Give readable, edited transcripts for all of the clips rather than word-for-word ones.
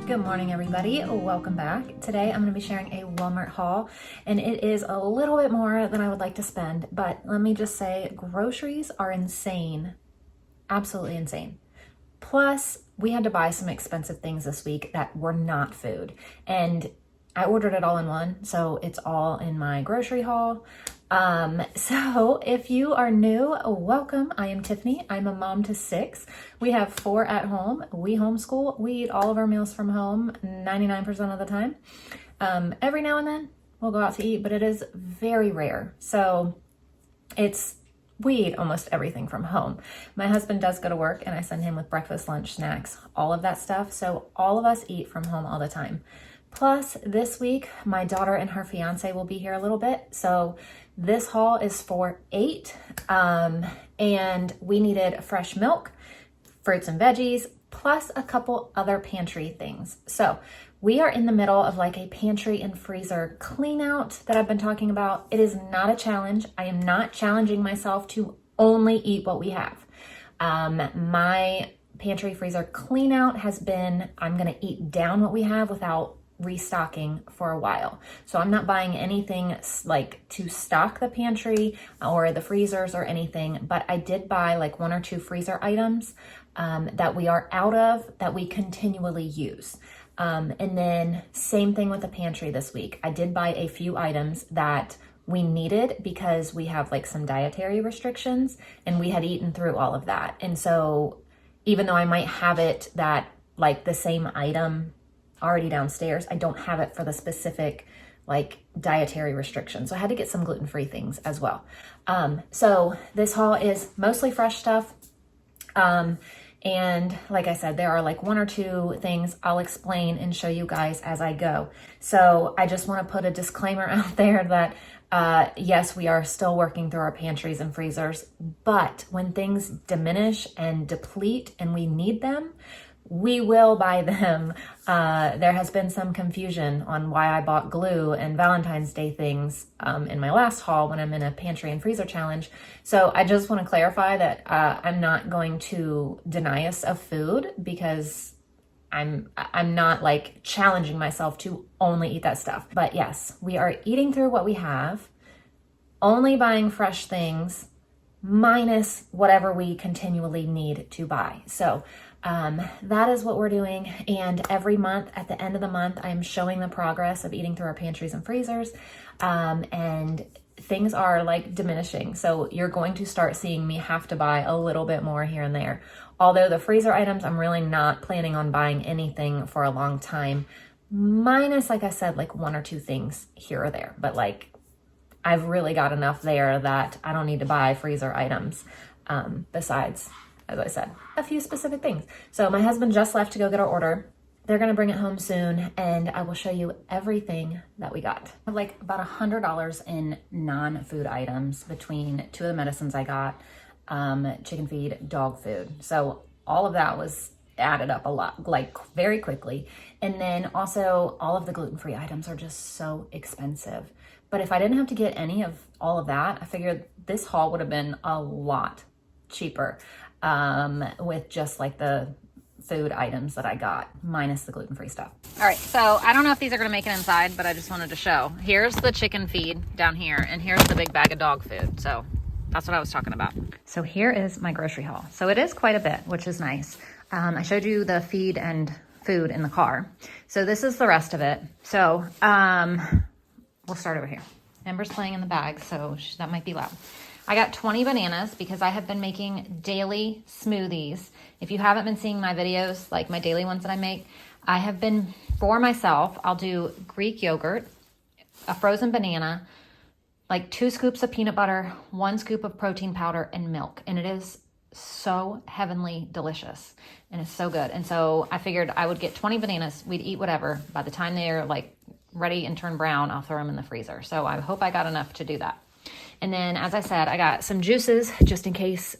Good morning, everybody. Welcome back. Today I'm going to be sharing a Walmart haul, and it is a little bit more than I would like to spend, but let me just say groceries are insane. Absolutely insane. Plus, we had to buy some expensive things this week that were not food, and I ordered it all in one, so it's all in my grocery haul. So if you are new, welcome. I am Tiffany. I'm a mom to 6. We have 4 at home. We homeschool. We eat all of our meals from home 99% of the time. Every now and then we'll go out to eat, but it is very rare. So we eat almost everything from home. My husband does go to work and I send him with breakfast, lunch, snacks, all of that stuff. So all of us eat from home all the time. Plus this week, my daughter and her fiance will be here a little bit. So this haul is for 8, and we needed fresh milk, fruits and veggies, plus a couple other pantry things. So we are in the middle of like a pantry and freezer clean out that I've been talking about. It is not a challenge. I am not challenging myself to only eat what we have. My pantry freezer clean out has been, I'm gonna eat down what we have without restocking for a while. So I'm not buying anything like to stock the pantry or the freezers or anything, but I did buy like 1 or 2 freezer items that we are out of that we continually use. And then same thing with the pantry this week. I did buy a few items that we needed because we have like some dietary restrictions and we had eaten through all of that. And so even though I might have it that like the same item already downstairs, I don't have it for the specific like dietary restrictions. So I had to get some gluten-free things as well. So this haul is mostly fresh stuff. And like I said, there are like 1 or 2 things I'll explain and show you guys as I go. So I just want to put a disclaimer out there that yes, we are still working through our pantries and freezers, but when things diminish and deplete and we need them, we will buy them. There has been some confusion on why I bought glue and Valentine's Day things in my last haul when I'm in a pantry and freezer challenge. So I just want to clarify that I'm not going to deny us of food because I'm not like challenging myself to only eat that stuff. But yes, we are eating through what we have, only buying fresh things, minus whatever we continually need to buy. So that is what we're doing. And every month at the end of the month, I'm showing the progress of eating through our pantries and freezers. And things are like diminishing. So you're going to start seeing me have to buy a little bit more here and there. Although the freezer items, I'm really not planning on buying anything for a long time, minus, like I said, like 1 or 2 things here or there. But like, I've really got enough there that I don't need to buy freezer items, besides, as I said, a few specific things. So my husband just left to go get our order. They're gonna bring it home soon and I will show you everything that we got. I have like about $100 in non-food items between 2 of the medicines I got, chicken feed, dog food. So all of that was added up a lot, like very quickly. And then also all of the gluten-free items are just so expensive. But if I didn't have to get any of all of that, I figured this haul would have been a lot cheaper with just like the food items that I got, minus the gluten-free stuff. All right, so I don't know if these are gonna make it inside, but I just wanted to show. Here's the chicken feed down here, and here's the big bag of dog food. So that's what I was talking about. So here is my grocery haul. So it is quite a bit, which is nice. I showed you the feed and food in the car. So this is the rest of it. So we'll start over here. Ember's playing in the bag, so that might be loud. I got 20 bananas because I have been making daily smoothies. If you haven't been seeing my videos, like my daily ones that I make, I have been, for myself, I'll do Greek yogurt, a frozen banana, like 2 scoops of peanut butter, 1 scoop of protein powder, and milk. And it is so heavenly delicious. And it's so good. And so I figured I would get 20 bananas. We'd eat whatever. By the time they're like ready and turn brown, I'll throw them in the freezer. So I hope I got enough to do that. And then, as I said, I got some juices just in case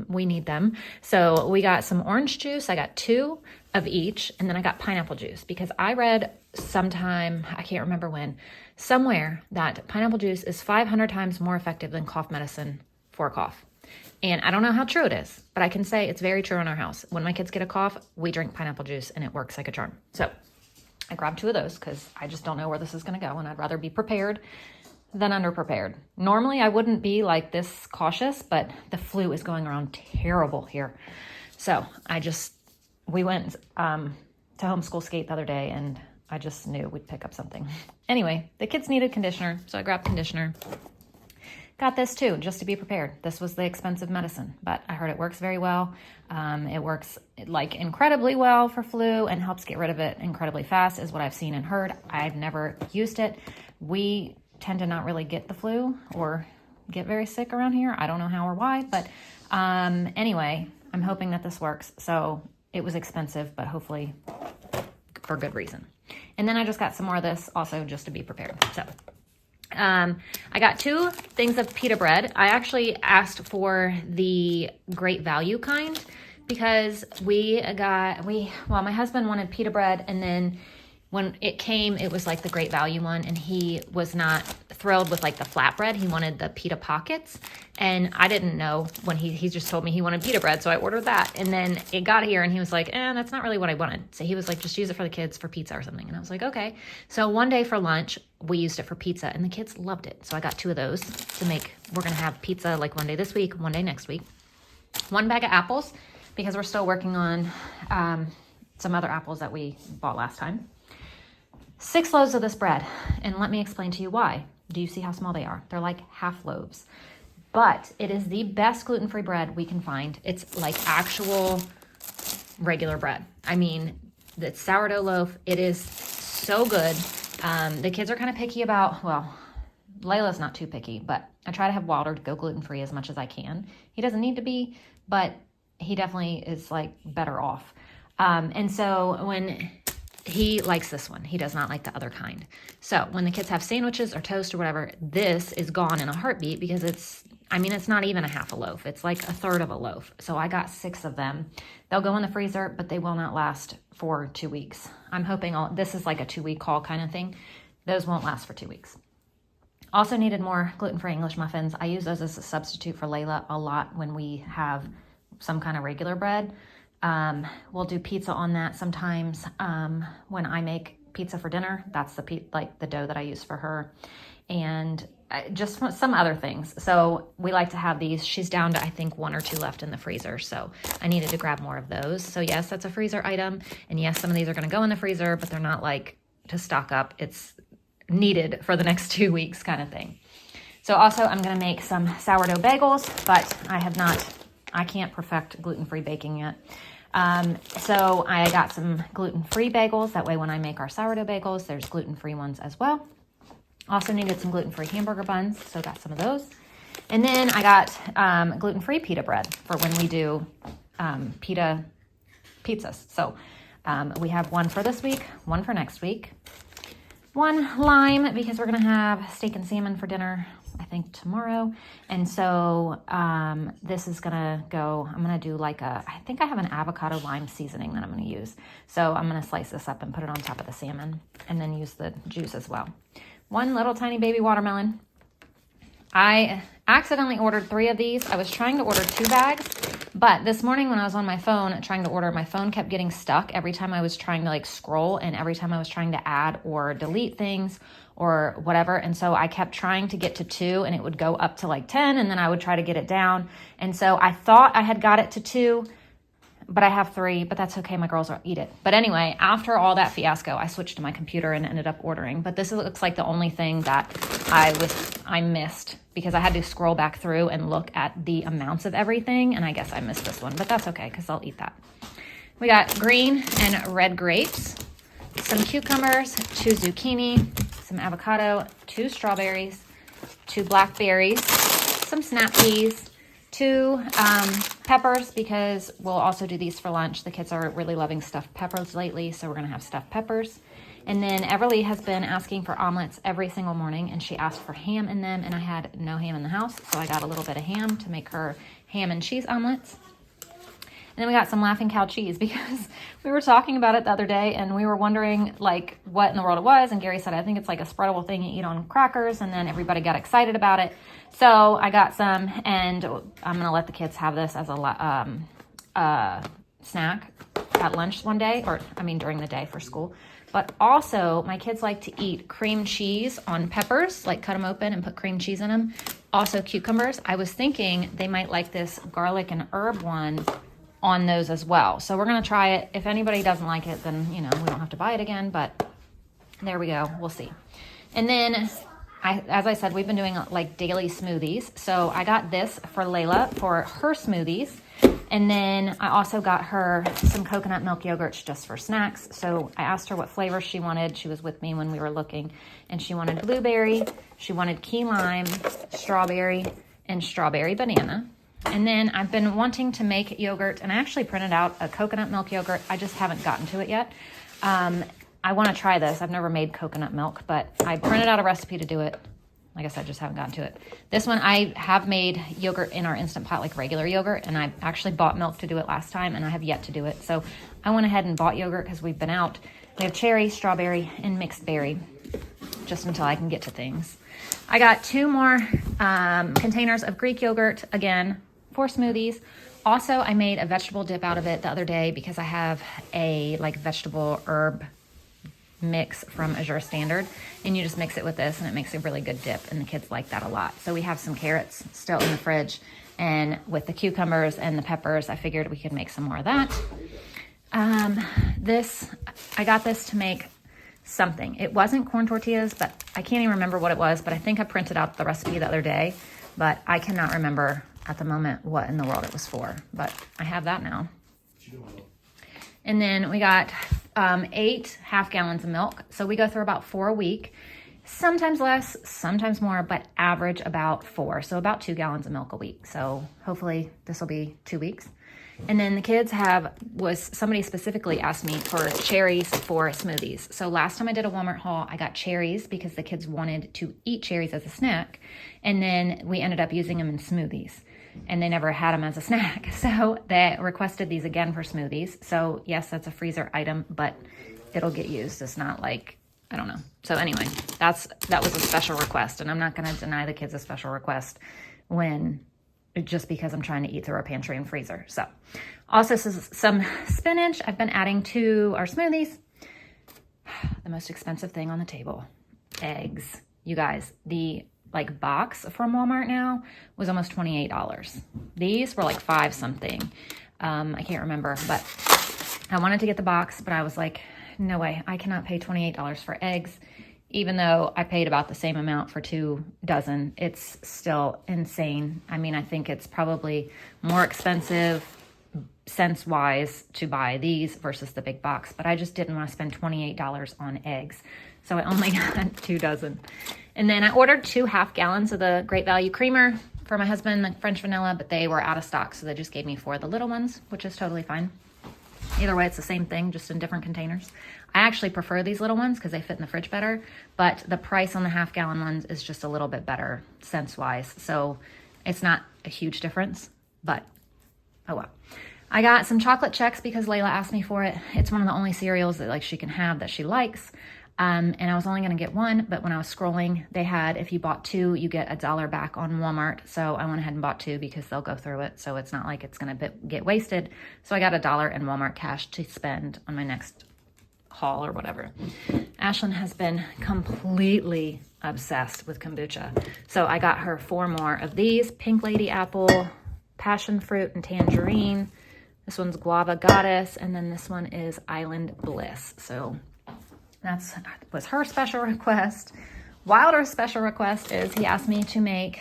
we need them. So we got some orange juice. I got 2 of each. And then I got pineapple juice because I read sometime, I can't remember when, somewhere that pineapple juice is 500 times more effective than cough medicine for a cough. And I don't know how true it is, but I can say it's very true in our house. When my kids get a cough, we drink pineapple juice and it works like a charm. So I grabbed 2 of those because I just don't know where this is going to go, and I'd rather be prepared than underprepared. Normally I wouldn't be like this cautious, but the flu is going around terrible here. So we went to homeschool skate the other day, and I just knew we'd pick up something. Anyway, the kids needed conditioner, so I grabbed conditioner. Got this too, just to be prepared. This was the expensive medicine, but I heard it works very well. It works like incredibly well for flu and helps get rid of it incredibly fast, is what I've seen and heard. I've never used it. We tend to not really get the flu or get very sick around here. I don't know how or why, but anyway, I'm hoping that this works. So it was expensive, but hopefully for good reason. And then I just got some more of this also just to be prepared. So I got 2 things of pita bread. I actually asked for the great value kind because my husband wanted pita bread, and then when it came, it was like the great value one, and he was not thrilled with like the flatbread. He wanted the pita pockets, and I didn't know when he just told me he wanted pita bread, so I ordered that, and then it got here, and he was like, that's not really what I wanted. So he was like, just use it for the kids for pizza or something, and I was like, okay. So one day for lunch, we used it for pizza, and the kids loved it, so I got 2 of those to make. We're gonna have pizza like one day this week, one day next week. 1 bag of apples, because we're still working on some other apples that we bought last time. 6 loaves of this bread, and let me explain to you why. Do you see how small they are? They're like half loaves, but it is the best gluten-free bread we can find. It's like actual regular bread. I mean, the sourdough loaf, it is so good. The kids are kind of picky about, well, Layla's not too picky, but I try to have Wilder go gluten-free as much as I can. He doesn't need to be, but he definitely is like better off. And so when he likes this one, he does not like the other kind. So when the kids have sandwiches or toast or whatever, this is gone in a heartbeat because it's not even a half a loaf. It's like a third of a loaf. So I got 6 of them. They'll go in the freezer, but they will not last for 2 weeks. I'm hoping this is like a 2-week haul kind of thing. Those won't last for 2 weeks. Also needed more gluten-free English muffins. I use those as a substitute for Layla a lot when we have some kind of regular bread. We'll do pizza on that sometimes. When I make pizza for dinner, that's the dough that I use for her, and just some other things. So we like to have these. She's down to, I think, 1 or 2 left in the freezer. So I needed to grab more of those. So yes, that's a freezer item. And yes, some of these are going to go in the freezer, but they're not like to stock up. It's needed for the next 2 weeks kind of thing. So also I'm going to make some sourdough bagels, but I can't perfect gluten-free baking yet. So I got some gluten-free bagels. That way when I make our sourdough bagels, there's gluten-free ones as well. Also needed some gluten-free hamburger buns, so got some of those. And then I got gluten-free pita bread for when we do pizzas. So we have 1 for this week, 1 for next week. 1 lime because we're going to have steak and salmon for dinner, I think tomorrow. And so this is going to go, I'm going to do I think I have an avocado lime seasoning that I'm going to use. So I'm going to slice this up and put it on top of the salmon and then use the juice as well. 1 little tiny baby watermelon. I accidentally ordered 3 of these. I was trying to order 2 bags, but this morning when I was on my phone trying to order, my phone kept getting stuck every time I was trying to scroll, and every time I was trying to add or delete things or whatever. And so I kept trying to get to 2, and it would go up to 10, and then I would try to get it down. And so I thought I had got it to 2, but I have 3, but that's okay. My girls will eat it. But anyway, after all that fiasco, I switched to my computer and ended up ordering. But this looks like the only thing that I missed, because I had to scroll back through and look at the amounts of everything. And I guess I missed this one, but that's okay because I'll eat that. We got green and red grapes, some cucumbers, 2 zucchini, some avocado, 2 strawberries, 2 blackberries, some snap peas, 2 peppers, because we'll also do these for lunch. The kids are really loving stuffed peppers lately, so we're going to have stuffed peppers. And then Everly has been asking for omelets every single morning, and she asked for ham in them, and I had no ham in the house, so I got a little bit of ham to make her ham and cheese omelets. then we got some Laughing Cow cheese because we were talking about it the other day and we were wondering like what in the world it was. And Gary said, I think it's like a spreadable thing you eat on crackers. And then everybody got excited about it. So I got some, and I'm going to let the kids have this as a snack at lunch one day, or I mean during the day for school. But also my kids like to eat cream cheese on peppers, like cut them open and put cream cheese in them. Also cucumbers. I was thinking they might like this garlic and herb one on those as well. So we're going to try it. If anybody doesn't like it, then, you know, we don't have to buy it again, but there we go. We'll see. And then as I said, we've been doing like daily smoothies. So I got this for Layla for her smoothies. And then I also got her some coconut milk yogurts just for snacks. So I asked her what flavor she wanted. She was with me when we were looking, and she wanted blueberry, she wanted key lime, strawberry, and strawberry banana. And then I've been wanting to make yogurt, and I actually printed out a coconut milk yogurt. I just haven't gotten to it yet. I want to try this. I've never made coconut milk, but I printed out a recipe to do it. Like I said, just haven't gotten to it. This one, I have made yogurt in our Instant Pot, like regular yogurt, and I actually bought milk to do it last time, and I have yet to do it. So I went ahead and bought yogurt because we've been out. We have cherry, strawberry, and mixed berry, just until I can get to things. I got 2 more containers of Greek yogurt, again, for smoothies. Also, I made a vegetable dip out of it the other day because I have a like vegetable herb mix from Azure Standard, and you just mix it with this and it makes a really good dip, and the kids like that a lot. So we have some carrots still in the fridge, and with the cucumbers and the peppers, I figured we could make some more of that. I got this to make something. It wasn't corn tortillas, but I can't even remember what it was, but I think I printed out the recipe the other day, but I cannot remember at the moment what in the world it was for, but I have that now. And then we got 8 half-gallons of milk. So we go through about 4 a week, sometimes less, sometimes more, but average about 4. So about 2 gallons of milk a week. So hopefully this will be 2 weeks. And then the kids somebody specifically asked me for cherries for smoothies. So last time I did a Walmart haul, I got cherries because the kids wanted to eat cherries as a snack. And then we ended up using them in smoothies, and they never had them as a snack. So they requested these again for smoothies. So yes, that's a freezer item, but it'll get used. It's not like, I don't know. So anyway, that was a special request, and I'm not going to deny the kids a special request just because I'm trying to eat through our pantry and freezer. So also some spinach I've been adding to our smoothies. The most expensive thing on the table, eggs. You guys, the box from Walmart now was almost $28. These were like 5 something. I can't remember, but I wanted to get the box, but I was like, no way, I cannot pay $28 for eggs. Even though I paid about the same amount for 2 dozen, it's still insane. I mean, I think it's probably more expensive sense-wise to buy these versus the big box, but I just didn't want to spend $28 on eggs. So I only got 2 dozen. And then I ordered 2 half-gallons of the Great Value creamer for my husband, the French vanilla, but they were out of stock, so they just gave me 4 of the little ones, which is totally fine. Either way, it's the same thing, just in different containers. I actually prefer these little ones because they fit in the fridge better, but the price on the half-gallon ones is just a little bit better sense-wise. So it's not a huge difference, but oh well. I got some chocolate checks because Layla asked me for it. It's one of the only cereals that she can have that she likes. And I was only going to get 1, but when I was scrolling, they had, if you bought 2, you get $1 back on Walmart. So I went ahead and bought 2 because they'll go through it. So it's not like it's going to get wasted. So I got $1 in Walmart cash to spend on my next haul or whatever. Ashlyn has been completely obsessed with kombucha. So I got her 4 more of these: Pink Lady Apple, Passion Fruit, and Tangerine. This one's Guava Goddess, and then this one is Island Bliss. So that was her special request. Wilder's special request is he asked me to make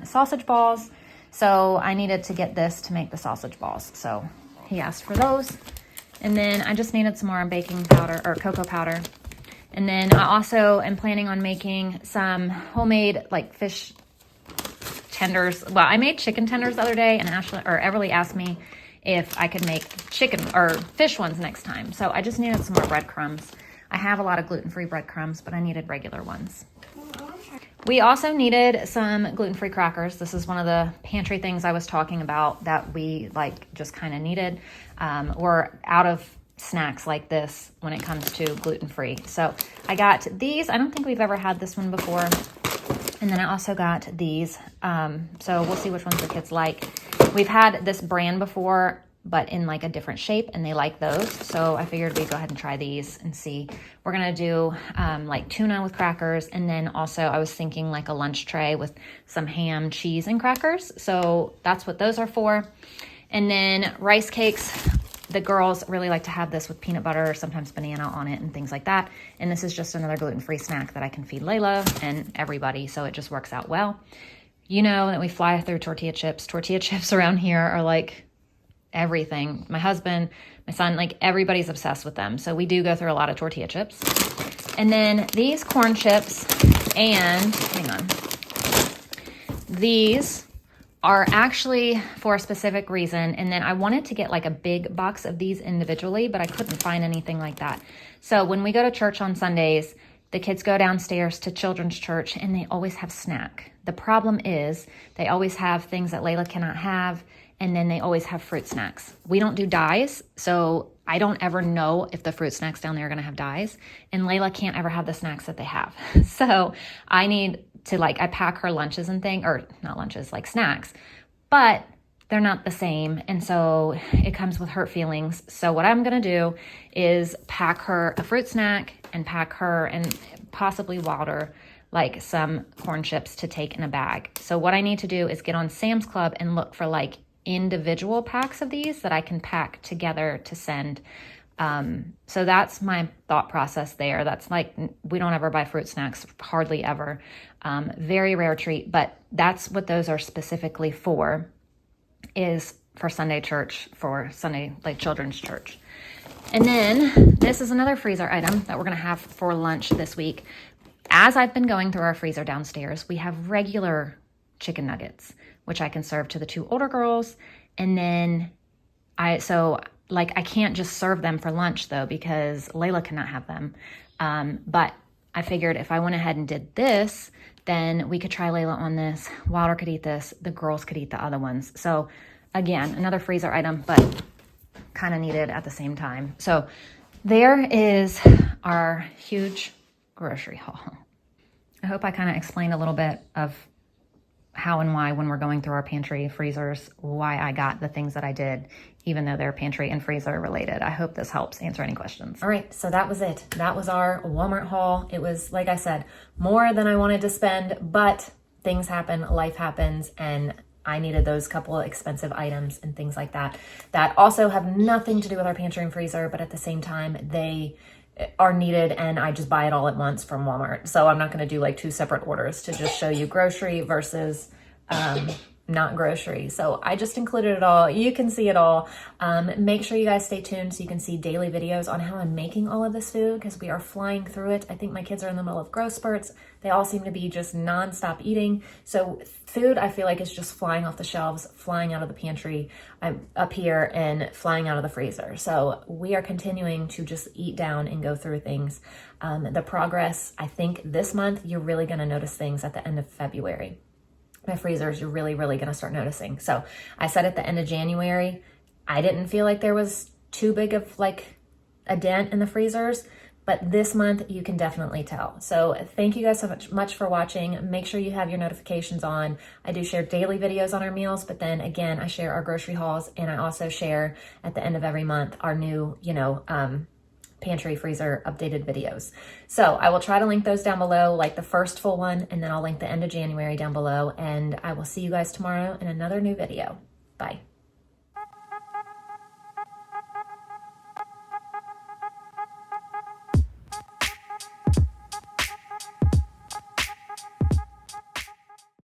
sausage balls. So I needed to get this to make the sausage balls. So he asked for those. And then I just needed some more baking powder or cocoa powder. And then I also am planning on making some homemade fish tenders. Well, I made chicken tenders the other day, and Everly asked me if I could make chicken or fish ones next time. So I just needed some more breadcrumbs. I have a lot of gluten-free breadcrumbs, but I needed regular ones. We also needed some gluten-free crackers. This is one of the pantry things I was talking about that we like just kind of needed. We're out of snacks like this when it comes to gluten-free. So I got these. I don't think we've ever had this one before. And then I also got these. So we'll see which ones the kids like. We've had this brand before, but in like a different shape, and they like those. So I figured we'd go ahead and try these and see. We're gonna do like tuna with crackers, and then also I was thinking like a lunch tray with some ham, cheese, and crackers. So that's what those are for. And then rice cakes. The girls really like to have this with peanut butter, sometimes banana on it and things like that. And this is just another gluten-free snack that I can feed Layla and everybody, so it just works out well. You know that we fly through tortilla chips. Tortilla chips around here are like everything. My husband, my son, like everybody's obsessed with them. So we do go through a lot of tortilla chips. And then these corn chips and, hang on, these are actually for a specific reason. And then I wanted to get like a big box of these individually, but I couldn't find anything like that. So when we go to church on Sundays, the kids go downstairs to children's church and they always have snack. The problem is they always have things that Layla cannot have, and then they always have fruit snacks. We don't do dyes, so I don't ever know if the fruit snacks down there are gonna have dyes, and Layla can't ever have the snacks that they have. So I need to I pack her lunches and things, or not lunches, like snacks, but they're not the same, and so it comes with hurt feelings. So what I'm gonna do is pack her a fruit snack and pack her and possibly Wilder like some corn chips to take in a bag. So what I need to do is get on Sam's Club and look for like individual packs of these that I can pack together to send. So that's my thought process there. That's like, we don't ever buy fruit snacks, hardly ever. Very rare treat, but that's what those are specifically for, is for Sunday church, for Sunday, like children's church. And then this is another freezer item that we're gonna have for lunch this week. As I've been going through our freezer downstairs, we have regular chicken nuggets, which I can serve to the two older girls. And then I can't just serve them for lunch though, because Layla cannot have them. But I figured if I went ahead and did this, then we could try Layla on this. Wilder could eat this. The girls could eat the other ones. So again, another freezer item, but kind of needed at the same time. So there is our huge grocery haul. I hope I kind of explained a little bit of how and why, when we're going through our pantry freezers, why I got the things that I did, even though they're pantry and freezer related. I hope this helps answer any questions. All right, so that was it. That was our Walmart haul. It was, like I said, more than I wanted to spend, but things happen, life happens, and I needed those couple of expensive items and things like that, that also have nothing to do with our pantry and freezer, but at the same time, they are needed, and I just buy it all at once from Walmart. So I'm not going to do like two separate orders to just show you grocery versus not grocery. So I just included it all. You can see it all. Make sure you guys stay tuned so you can see daily videos on how I'm making all of this food, because we are flying through it. I think my kids are in the middle of growth spurts. They all seem to be just nonstop eating. So food, I feel like, is just flying off the shelves, flying out of the pantry. I'm up here and flying out of the freezer. So we are continuing to just eat down and go through things. The progress, I think this month, you're really going to notice things at the end of February. My freezers, you're really going to start noticing. So I said at the end of January, I didn't feel like there was too big of like a dent in the freezers, but this month you can definitely tell. So thank you guys so much for watching. Make sure you have your notifications on. I do share daily videos on our meals, but then again, I share our grocery hauls, and I also share at the end of every month our new, pantry freezer updated videos. So I will try to link those down below, like the first full one, and then I'll link the end of January down below, and I will see you guys tomorrow in another new video. Bye.